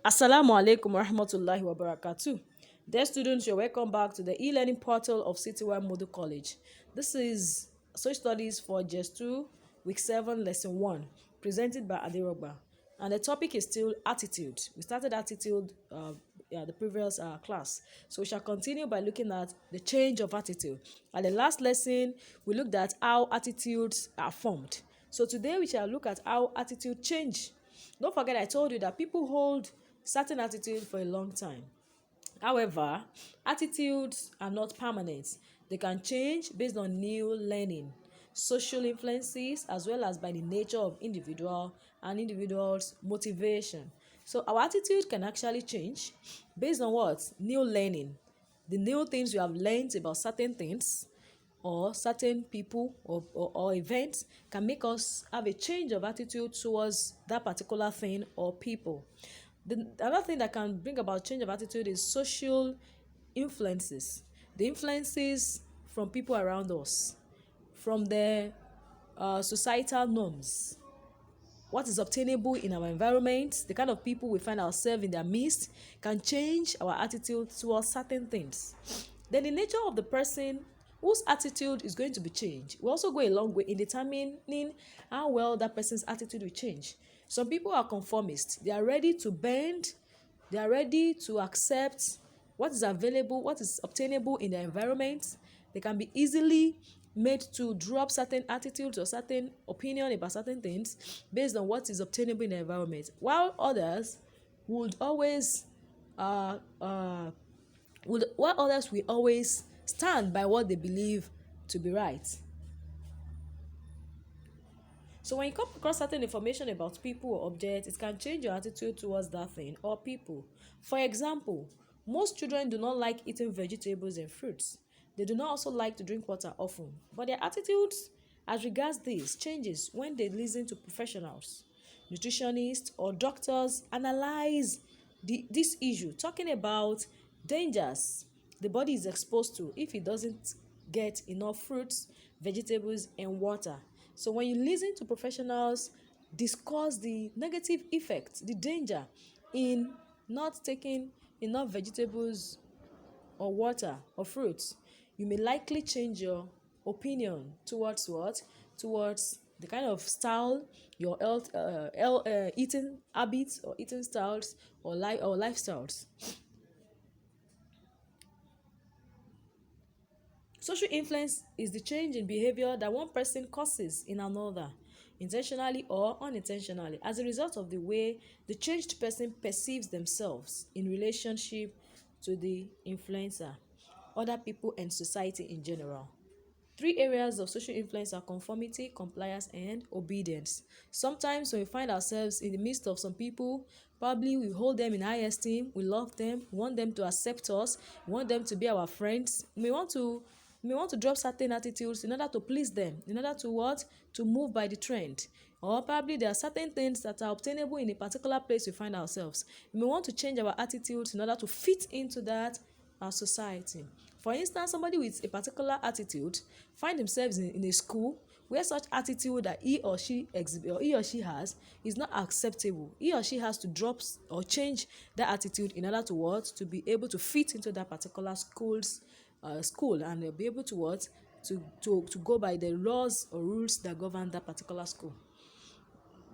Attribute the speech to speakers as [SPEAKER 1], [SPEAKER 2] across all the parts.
[SPEAKER 1] Assalamu alaikum warahmatullahi wabarakatuh. Dear students, you're welcome back to the e-learning portal of Citywide Model College. This is Social Studies for js2 Week 7 Lesson 1, presented by Adirogba. And the topic is still attitude. We started attitude the previous class. So we shall continue by looking at the change of attitude. At the last lesson, we looked at how attitudes are formed. So today we shall look at how attitude change. Don't forget I told you that people hold certain attitude for a long time. However, attitudes are not permanent. They can change based on new learning, social influences, as well as by the nature of individual's motivation. So our attitude can actually change based on what? New learning. The new things we have learned about certain things or certain people or events can make us have a change of attitude towards that particular thing or people. The other thing that can bring about change of attitude is social influences. The influences from people around us, from their societal norms, what is obtainable in our environment, the kind of people we find ourselves in their midst can change our attitude towards certain things. Then the nature of the person whose attitude is going to be changed will also go a long way in determining how well that person's attitude will change. Some people are conformists. They are ready to bend. They are ready to accept what is available, what is obtainable in their environment. They can be easily made to drop certain attitudes or certain opinion about certain things based on what is obtainable in the environment, while others would always while others will always stand by what they believe to be right. So when you come across certain information about people or objects, it can change your attitude towards that thing or people. For example, most children do not like eating vegetables and fruits. They do not also like to drink water often. But their attitudes as regards this changes when they listen to professionals, nutritionists, or doctors analyze this issue, talking about dangers the body is exposed to if it doesn't get enough fruits, vegetables, and water. So when you listen to professionals discuss the negative effects, the danger in not taking enough vegetables or water or fruits, you may likely change your opinion towards what? Towards the kind of style, your health, eating habits or eating styles or lifestyles. Social influence is the change in behavior that one person causes in another, intentionally or unintentionally, as a result of the way the changed person perceives themselves in relationship to the influencer, other people, and society in general. Three areas of social influence are conformity, compliance, and obedience. Sometimes when we find ourselves in the midst of some people, probably we hold them in high esteem, we love them, we want them to accept us, we want them to be our friends. We want to drop certain attitudes in order to please them, in order to what? To move by the trend. Or probably there are certain things that are obtainable in a particular place we find ourselves. We may want to change our attitudes in order to fit into that society. For instance, somebody with a particular attitude find themselves in a school where such attitude that he or she has is not acceptable. He or she has to drop or change that attitude in order to what? To be able to fit into that particular school, and they'll be able to what? To go by the laws or rules that govern that particular school.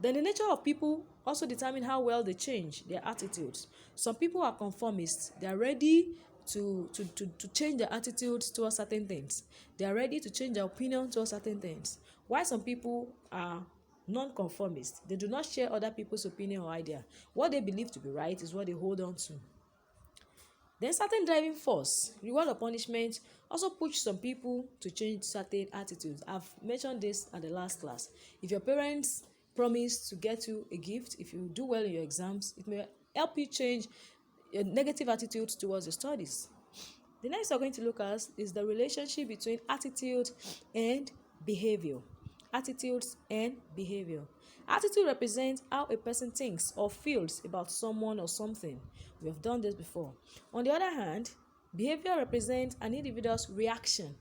[SPEAKER 1] Then the nature of people also determine how well they change their attitudes. Some people are conformists. They are ready to change their attitudes towards certain things. They are ready to change their opinion towards certain things. While some people are non-conformist. They do not share other people's opinion or idea. What they believe to be right is what they hold on to. Then certain driving force, reward or punishment, also push some people to change certain attitudes. I've mentioned this at the last class. If your parents promise to get you a gift, if you do well in your exams, it may help you change your negative attitude towards your studies. The next we're going to look at is the relationship between attitude and behavior. Attitudes and behavior. Attitude represents how a person thinks or feels about someone or something. We have done this before. On the other hand, behavior represents an individual's reaction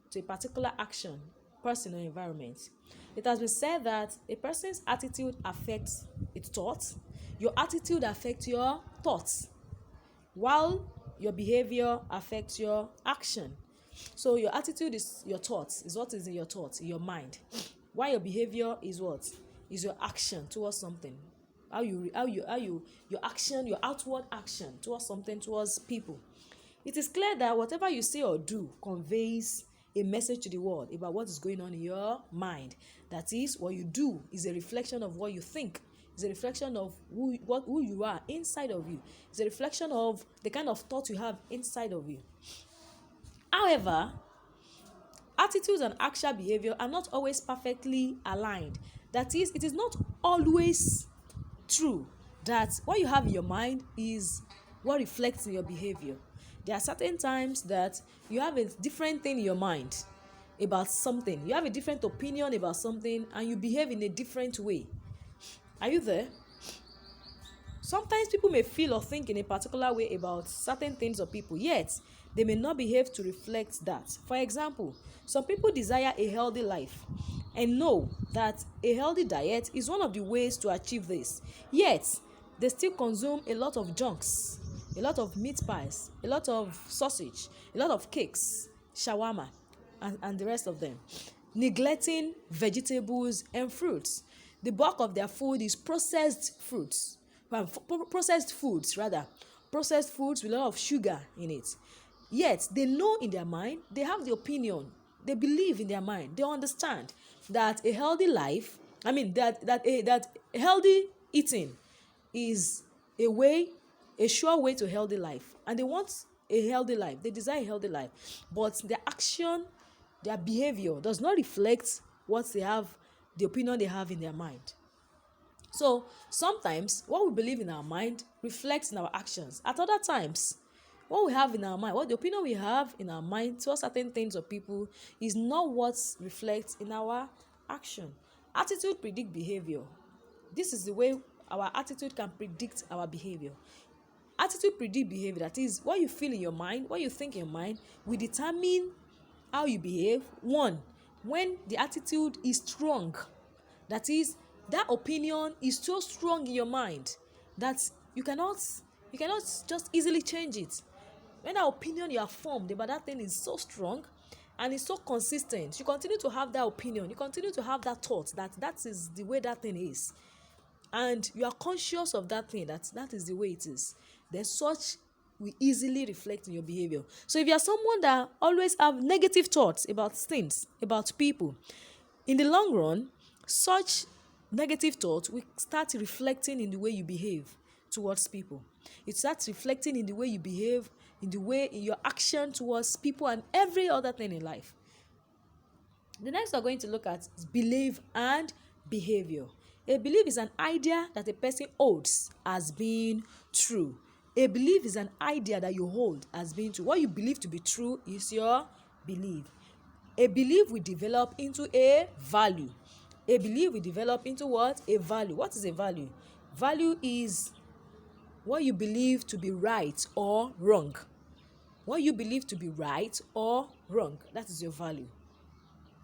[SPEAKER 1] to a particular action, person, or environment. It has been said that a person's attitude affects its thoughts, Your attitude affects your thoughts, while your behavior affects your action. So your attitude is your thoughts, is what is in your thoughts, in your mind. While your behavior is what? Is your action towards something. Your action, your outward action towards something, towards people. It is clear that whatever you say or do conveys a message to the world about what is going on in your mind. That is, what you do is a reflection of what you think. It's a reflection of who you are inside of you. It's a reflection of the kind of thought you have inside of you. However, attitudes and actual behavior are not always perfectly aligned. That is, it is not always true that what you have in your mind is what reflects in your behavior. There are certain times that you have a different thing in your mind about something. You have a different opinion about something and you behave in a different way. Are you there? Sometimes people may feel or think in a particular way about certain things or people, yet they may not behave to reflect that. For example, some people desire a healthy life and know that a healthy diet is one of the ways to achieve this. Yet, they still consume a lot of junks, a lot of meat pies, a lot of sausage, a lot of cakes, shawarma, and the rest of them, neglecting vegetables and fruits. The bulk of their food is processed foods with a lot of sugar in it. Yet they know in their mind, they have the opinion, they believe in their mind, they understand that a healthy life, that healthy eating is a sure way to a healthy life, and they want a healthy life, they desire a healthy life, but their action, their behavior does not reflect what they have, the opinion they have in their mind. So sometimes what we believe in our mind reflects in our actions. At other times, what we have in our mind, what the opinion we have in our mind towards certain things or people is not what reflects in our action. Attitude predict behavior. This is the way our attitude can predict our behavior. Attitude predict behavior. That is, what you feel in your mind, what you think in your mind will determine how you behave. One, when the attitude is strong, that is, that opinion is so strong in your mind that you cannot just easily change it. When that opinion you have formed about that thing is so strong and it's so consistent, you continue to have that opinion, you continue to have that thought that is the way that thing is, and you are conscious of that thing, that is the way it is, then such will easily reflect in your behavior. So if you are someone that always have negative thoughts about things, about people, in the long run, such negative thoughts will start reflecting in the way you behave towards people. It starts reflecting in the way you behave, in your action towards people and every other thing in life. The next we're going to look at is belief and behavior. A belief is an idea that a person holds as being true. A belief is an idea that you hold as being true. What you believe to be true is your belief. A belief will develop into a value. A belief will develop into what? A value. What is a value? Value is what you believe to be right or wrong. What you believe to be right or wrong, that is your value.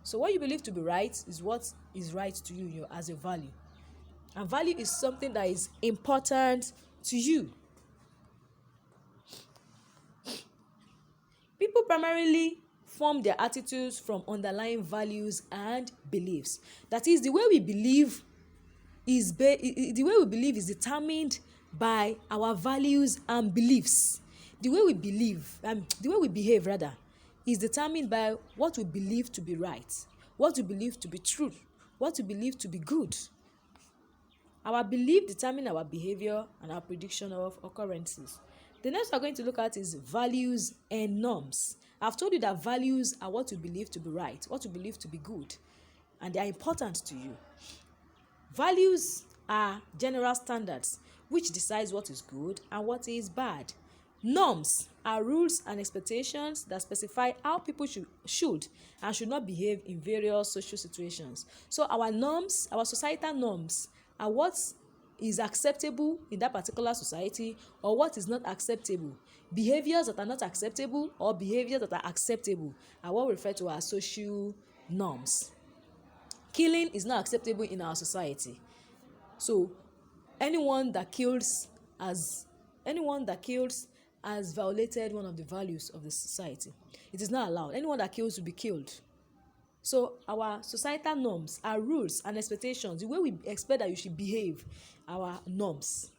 [SPEAKER 1] So what you believe to be right is what is right to you as a value. And value is something that is important to you. People primarily form their attitudes from underlying values and beliefs. That is, the way we believe is determined by our values and beliefs. The way we behave is determined by what we believe to be right, what we believe to be true, what we believe to be good. Our belief determines our behavior and our prediction of occurrences. The next we're going to look at is values and norms. I've told you that values are what you believe to be right, what you believe to be good, and they are important to you. Values are general standards which decides what is good and what is bad. Norms are rules and expectations that specify how people should and should not behave in various social situations. So our norms, our societal norms, are what is acceptable in that particular society or what is not acceptable. Behaviors that are not acceptable or behaviors that are acceptable are what we refer to as social norms. Killing is not acceptable in our society. So anyone that kills has violated one of the values of the society. It is not allowed. Anyone that kills will be killed. So our societal norms, our rules and expectations, the way we expect that you should behave, our norms.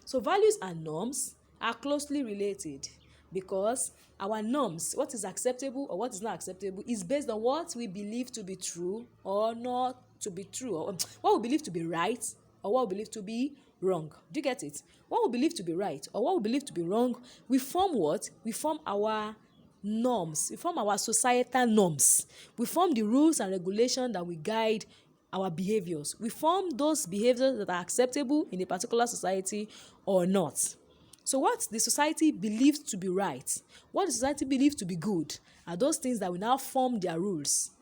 [SPEAKER 1] So values and norms are closely related, because our norms, what is acceptable or what is not acceptable, is based on what we believe to be true or not to be true, or what we believe to be right or what we believe to be wrong. Do you get it? What we believe to be right or what we believe to be wrong, we form what? We form our norms. We form our societal norms. We form the rules and regulations that will guide our behaviors. We form those behaviors that are acceptable in a particular society or not. So what the society believes to be right, what the society believes to be good, are those things that will now form their rules,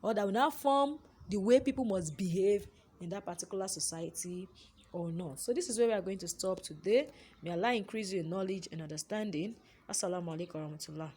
[SPEAKER 1] or that will now form the way people must behave in that particular society or not. So this is where we are going to stop today. May Allah increase your knowledge and understanding. Assalamu alaikum warahmatullah.